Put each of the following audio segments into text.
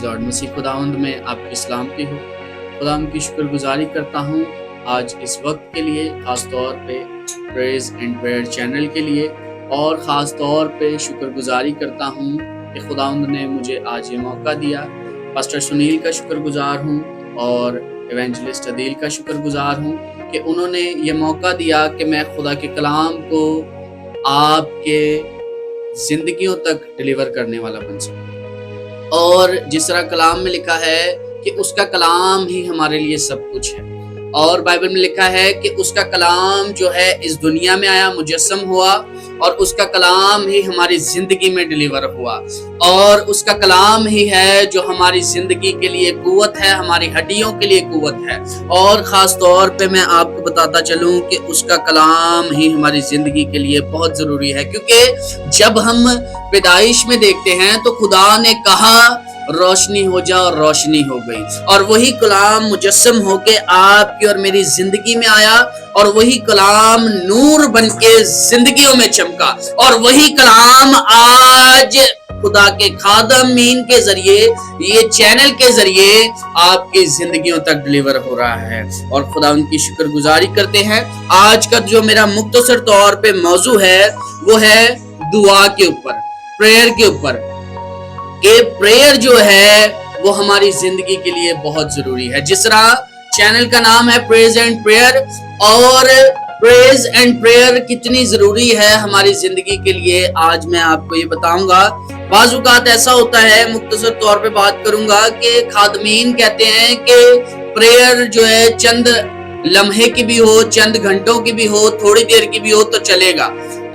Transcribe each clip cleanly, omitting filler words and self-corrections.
Lord मसीह खुदावंद में आपकी सलामती हो। खुदावंद की शुक्रगुजारी करता हूँ आज इस वक्त के लिए, ख़ास तौर पे प्रेज एंड प्रेयर चैनल के लिए, और ख़ास तौर पे शुक्रगुजारी करता हूँ कि खुदावंद ने मुझे आज ये मौका दिया। पास्टर सुनील का शुक्रगुजार हूँ और इवेंजलिस्ट अदील का शुक्रगुजार हूँ कि उन्होंने ये मौका दिया कि मैं खुदा के कलाम को आपके ज़िंदगियों तक डिलीवर करने वाला बन सकूँ। और जिस तरह कलाम में लिखा है कि उसका कलाम ही हमारे लिए सब कुछ है, और बाइबल में लिखा है कि उसका कलाम जो है इस दुनिया में आया, मुजस्सम हुआ, और उसका कलाम ही हमारी जिंदगी में डिलीवर हुआ, और उसका कलाम ही है जो हमारी जिंदगी के लिए कुव्वत है, हमारी हड्डियों के लिए कुव्वत है। और ख़ास तौर पे मैं आपको बताता चलूं कि उसका कलाम ही हमारी जिंदगी के लिए बहुत ज़रूरी है, क्योंकि जब हम पैदाइश में देखते हैं तो खुदा ने कहा रोशनी हो जा, और रोशनी हो गई, और वही कलाम मुजस्सम होके आपकी और मेरी जिंदगी में आया, और वही कलाम नूर बनके जिंदगियों में चमका, और वही कलाम आज खुदा के खादमीन के जरिए, ये चैनल के जरिए आपकी जिंदगियों तक डिलीवर हो रहा है। और खुदा उनकी शुक्रगुजारी करते हैं। आज का जो मेरा मुख्तसर तौर पे मौजू है वो है दुआ के ऊपर, प्रेयर के ऊपर। कि प्रेयर जो है वो हमारी जिंदगी के लिए बहुत जरूरी है। जिस तरह चैनल का नाम है प्रेज एंड प्रेयर, और प्रेज एंड प्रेयर कितनी जरूरी है हमारी जिंदगी के लिए आज मैं आपको ये बताऊंगा। बाज़-औक़ात ऐसा होता है, मुख्तसर तौर पे बात करूंगा, कि खादमीन कहते हैं कि प्रेयर जो है चंद लम्हे की भी हो, चंद घंटों की भी हो, थोड़ी देर की भी हो तो चलेगा,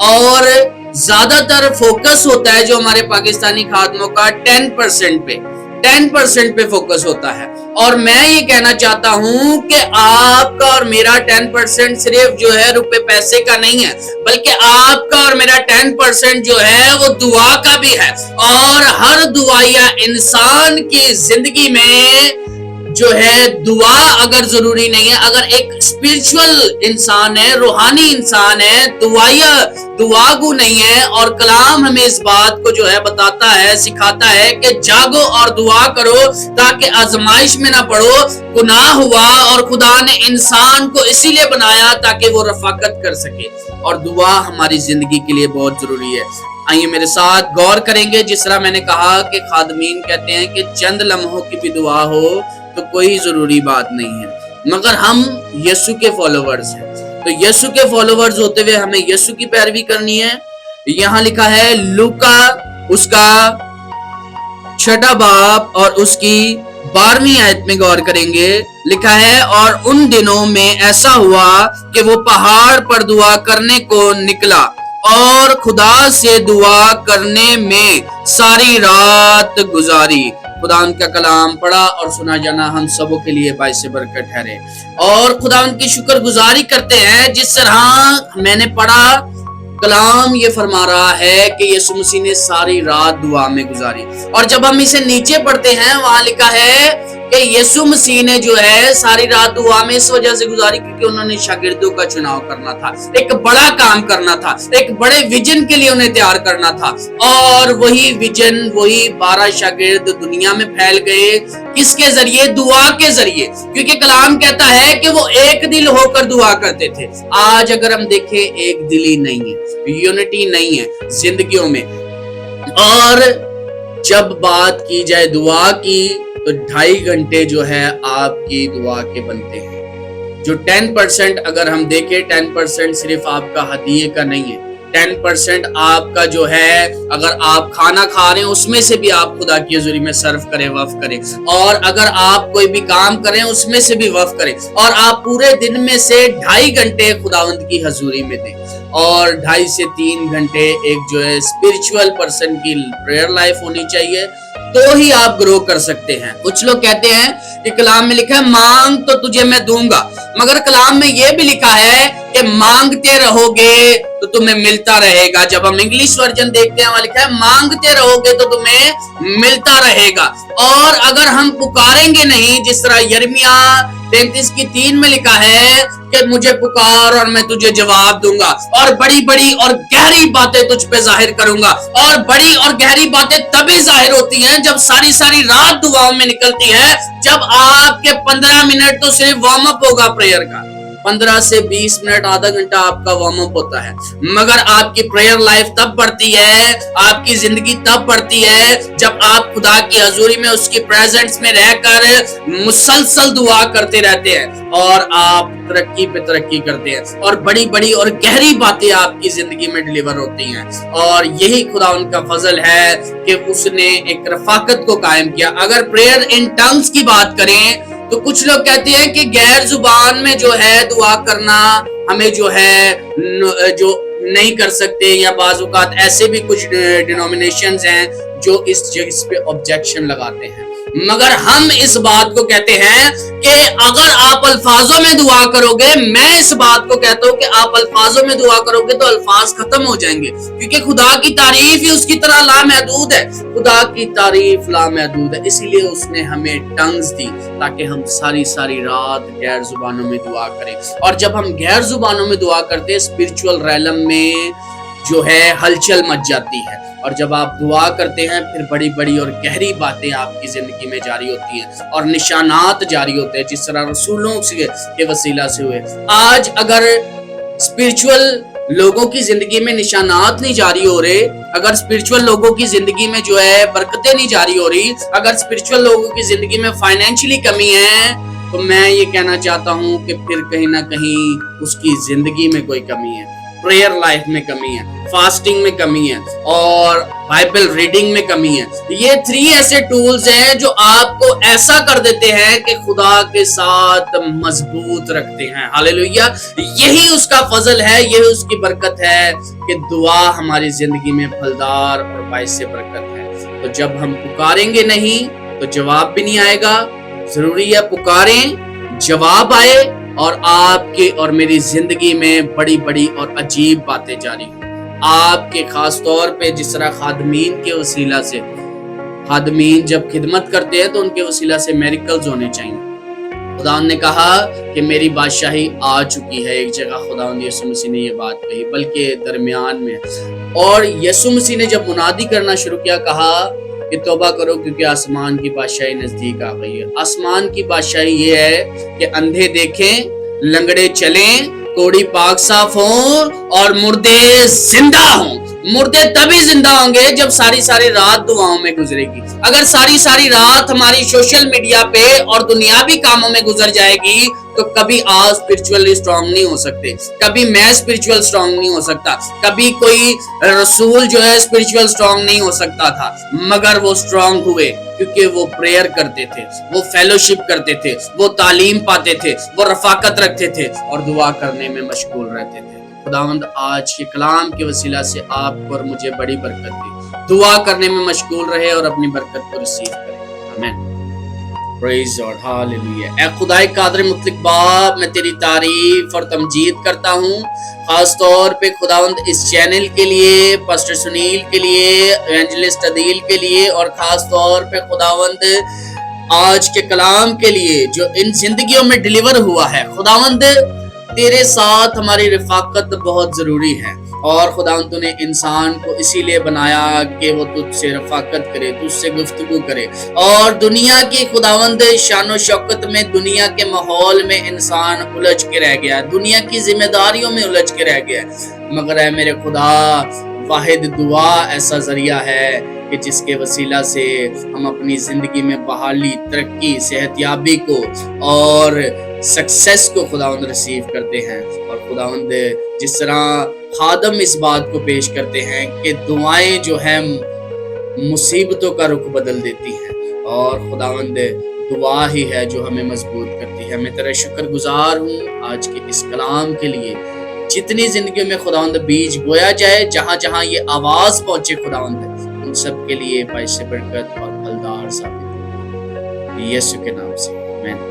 और ज्यादातर फोकस होता है जो हमारे पाकिस्तानी खादमों का 10% पे फोकस होता है। और मैं ये कहना चाहता हूं कि आपका और मेरा 10% सिर्फ जो है रुपए पैसे का नहीं है, बल्कि आपका और मेरा 10% जो है वो दुआ का भी है। और हर दुआया इंसान की जिंदगी में जो है दुआ अगर जरूरी नहीं है, अगर एक स्पिरिचुअल इंसान है, रूहानी इंसान है, दुआगू नहीं है, और कलाम हमें इस बात को जो है बताता है, सिखाता है कि जागो और दुआ करो ताकि आजमाइश में ना पड़ो। गुनाह हुआ और खुदा ने इंसान को इसीलिए बनाया ताकि वो रफाकत कर सके, और दुआ हमारी जिंदगी के लिए बहुत जरूरी है। आइए मेरे साथ गौर करेंगे। जिस तरह मैंने कहा कि खादमीन कहते हैं कि चंद लम्हों की भी दुआ हो तो कोई जरूरी बात नहीं है, मगर हम यीशु के फॉलोवर्स हैं, तो यीशु के फॉलोवर्स होते हुए हमें यीशु की पैरवी करनी है। यहाँ लिखा है लूका उसका 6 बाब और उसकी 12वीं आयत में गौर करेंगे। लिखा है, और उन दिनों में ऐसा हुआ कि वो पहाड़ पर दुआ करने को निकला, और खुदा से दुआ करने में सारी रात गुजारी। खुदा उनका कलाम पढ़ा और सुना जाना हम सबों के लिए बाइस बरकत ठहरे, और खुदा उनकी शुक्रगुजारी करते हैं। जिस तरह मैंने पढ़ा, कलाम ये फरमा रहा है कि यीशु मसीह ने सारी रात दुआ में गुजारी, और जब हम इसे नीचे पढ़ते हैं वहां लिखा है कि यीशु मसीह ने जो है सारी रात दुआ में इस वजह से गुजारी क्योंकि उन्होंने शागिर्दों का चुनाव करना था, एक बड़ा काम करना था, एक बड़े विजन के लिए उन्हें तैयार करना था। और वही विजन, वही 12 शागिर्द दुनिया में फैल गए। किसके जरिए? दुआ के जरिए, क्योंकि कलाम कहता है कि वो एक दिल होकर दुआ करते थे। आज अगर हम देखें, एक दिली नहीं है, यूनिटी नहीं है जिंदगियों में। और जब बात की जाए दुआ की तो 2.5 घंटे जो है आपकी दुआ के बनते हैं। जो 10% अगर हम देखें, 10% सिर्फ आपका हदीये का नहीं है, 10% आपका जो है, अगर आप खाना खा रहे हैं उसमें से भी आप खुदा की हजूरी में सर्व करें, वफ करें, और अगर आप कोई भी काम करें उसमें से भी वफ करें, और आप पूरे दिन में से 2.5 घंटे खुदावंद की हजूरी में दें, और 2.5 से 3 घंटे एक जो है स्पिरिचुअल पर्सन की प्रेयर लाइफ होनी चाहिए, तो ही आप ग्रो कर सकते हैं। कुछ लोग कहते हैं कि कलाम में लिखा है मांग तो तुझे मैं दूंगा, मगर कलाम में यह भी लिखा है कि मांगते रहोगे तो तुम्हें मिलता रहेगा। जब हम इंग्लिश वर्जन देखते हैं, वहां लिखा है मांगते रहोगे तो तुम्हें मिलता रहेगा। और अगर हम पुकारेंगे नहीं, जिस तरह यिर्मयाह 33:3 में लिखा है कि मुझे पुकार और मैं तुझे जवाब दूंगा और बड़ी बड़ी और गहरी बातें तुझ पे जाहिर करूंगा। और बड़ी और गहरी बातें तभी जाहिर होती हैं जब सारी सारी रात दुआओं में निकलती है, जब आपके 15 मिनट तो सिर्फ वार्म अप होगा प्रेयर का, 15 से 20 मिनट आधा घंटा आपका वार्म अप होता है, मगर आपकी प्रेयर लाइफ तब बढ़ती है, आपकी जिंदगी तब बढ़ती है जब आप खुदा की हजूरी में, उसकी प्रेजेंस में रहकर मुसलसल दुआ करते रहते हैं और आप तरक्की पे तरक्की करते हैं और बड़ी बड़ी और गहरी बातें आपकी जिंदगी में डिलीवर होती हैं। और यही खुदा उनका फजल है कि उसने एक रफाकत को कायम किया। अगर प्रेयर इन टंग्स की बात करें तो कुछ लोग कहते हैं कि गैर जुबान में जो है दुआ करना हमें जो है जो नहीं कर सकते, या बाज़ औक़ात ऐसे भी कुछ डिनोमिनेशंस हैं जो इस चीज पे ऑब्जेक्शन लगाते हैं। मगर हम इस बात को कहते हैं कि अगर आप अल्फाजों में दुआ करोगे, मैं इस बात को कहता हूं कि आप अल्फाजों में दुआ करोगे तो अल्फाज खत्म हो जाएंगे, क्योंकि खुदा की तारीफ ही उसकी तरह लामहदूद है। खुदा की तारीफ लामहदूद है, इसीलिए उसने हमें टंग्स दी ताकि हम सारी सारी रात गैर जुबानों में दुआ करें। और जब हम गैर जुबानों में दुआ करते हैं, स्पिरिचुअल रैलम में जो है हलचल मच जाती है। और जब आप दुआ करते हैं, फिर बड़ी बड़ी और गहरी बातें आपकी जिंदगी में जारी होती हैं और निशानात जारी होते हैं, जिस तरह रसूलों के वसीला से हुए। आज अगर स्पिरिचुअल लोगों की जिंदगी में निशानात नहीं जारी हो रहे, अगर स्पिरिचुअल लोगों की जिंदगी में जो है बरकतें नहीं जारी हो रही, अगर स्पिरिचुअल लोगों की जिंदगी में फाइनेंशियली कमी है, तो मैं ये कहना चाहता हूं कि फिर कहीं ना कहीं उसकी जिंदगी में कोई कमी है। प्रेयर लाइफ में कमी है, फास्टिंग में कमी है और बाइबल रीडिंग में कमी है। ये 3 ऐसे टूल्स हैं जो आपको ऐसा कर देते हैं कि खुदा के साथ मजबूत रखते हैं। हालेलुया, यही उसका फजल है, यही उसकी बरकत है कि दुआ हमारी जिंदगी में फलदार और बाइस से बरकत है। तो जब हम पुकारेंगे नहीं तो जवाब भी नहीं आएगा। जरूरी है पुकारें, जवाब आए और आपके और मेरी जिंदगी में बड़ी बड़ी और अजीब बातें जारी हो। आपके खास तौर पे जिस तरह खादमीन के वसीला से, खादमीन जब खिदमत करते हैं तो उनके वसीला से मेरिकल्स होने चाहिए। खुदा ने कहा कि मेरी बादशाही आ चुकी है। एक जगह खुदा यीशु मसीह ने ये बात कही, बल्कि दरमियान में। और यीशु मसीह ने जब मुनादी करना शुरू किया, कहा कि तौबा करो क्योंकि आसमान की बादशाही नजदीक आ गई है। आसमान की बादशाही ये है कि अंधे देखें, लंगड़े चलें, कोड़ी पाक साफ हों और मुर्दे जिंदा हों। मुर्दे तभी जिंदा होंगे जब सारी सारी रात दुआओं में गुजरेगी। अगर सारी सारी रात हमारी सोशल मीडिया पे और दुनियावी कामों में गुजर जाएगी तो कभी आप स्पिरिचुअली स्ट्रांग नहीं हो सकते, कभी मैं स्पिरिचुअल स्ट्रांग नहीं हो सकता, कभी कोई रसूल जो है स्पिरिचुअल स्ट्रांग नहीं हो सकता था। मगर वो स्ट्रांग हुए क्योंकि वो प्रेयर करते थे, वो फेलोशिप करते थे, वो तालीम पाते थे, वो रफाकत रखते थे और दुआ करने में मशगूल रहते थे। खुदावंद आज के कलाम के वसीला से आपको और मुझे बड़ी बरकत दी। दुआ करने में मशगूल रहे और अपनी बरकत को रिसीव करें। आमीन। Praise God, hallelujah. ऐ खुदाए कादिर मुतलक बाप, मैं तेरी तारीफ और तमजीद करता हूँ, खास तौर पे खुदावंद इस चैनल के लिए, पास्टर सुनील के लिए, एवेंजलिस्ट अदील के लिए और खास तौर पे खुदावंद आज के कलाम के लिए जो इन जिंदगियों में डिलीवर हुआ है। खुदावंद तेरे साथ हमारी रफाकत बहुत जरूरी है और खुदावंद तूने इंसान को इसीलिए बनाया कि वो तुझसे रफाकत करे, तुझसे गुफ्तगू करे। और दुनिया की खुदावंद शान शौकत में, दुनिया के माहौल में इंसान उलझ के रह गया, दुनिया की जिम्मेदारियों में उलझ के रह गया। मगर है मेरे खुदा, वाहिद दुआ ऐसा जरिया है कि जिसके वसीला से हम अपनी जिंदगी में बहाली, तरक्की, सेहतयाबी को और सक्सेस को खुदावंद रिसीव करते हैं। और खुदावंद जिस तरह खादम इस बात को पेश करते हैं कि दुआएं जो है मुसीबतों का रुख बदल देती हैं और खुदावंद दुआ ही है जो हमें मजबूत करती है। मैं तेरा शुक्रगुजार हूँ आज के इस कलाम के लिए। जितनी जिंदगी में खुदावंद बीज बोया जाए, जहां जहां ये आवाज पहुंचे खुदावंद, उन सब के लिए बाइस बरकत और फलदार साबित हो। यीशु के नाम से आमीन।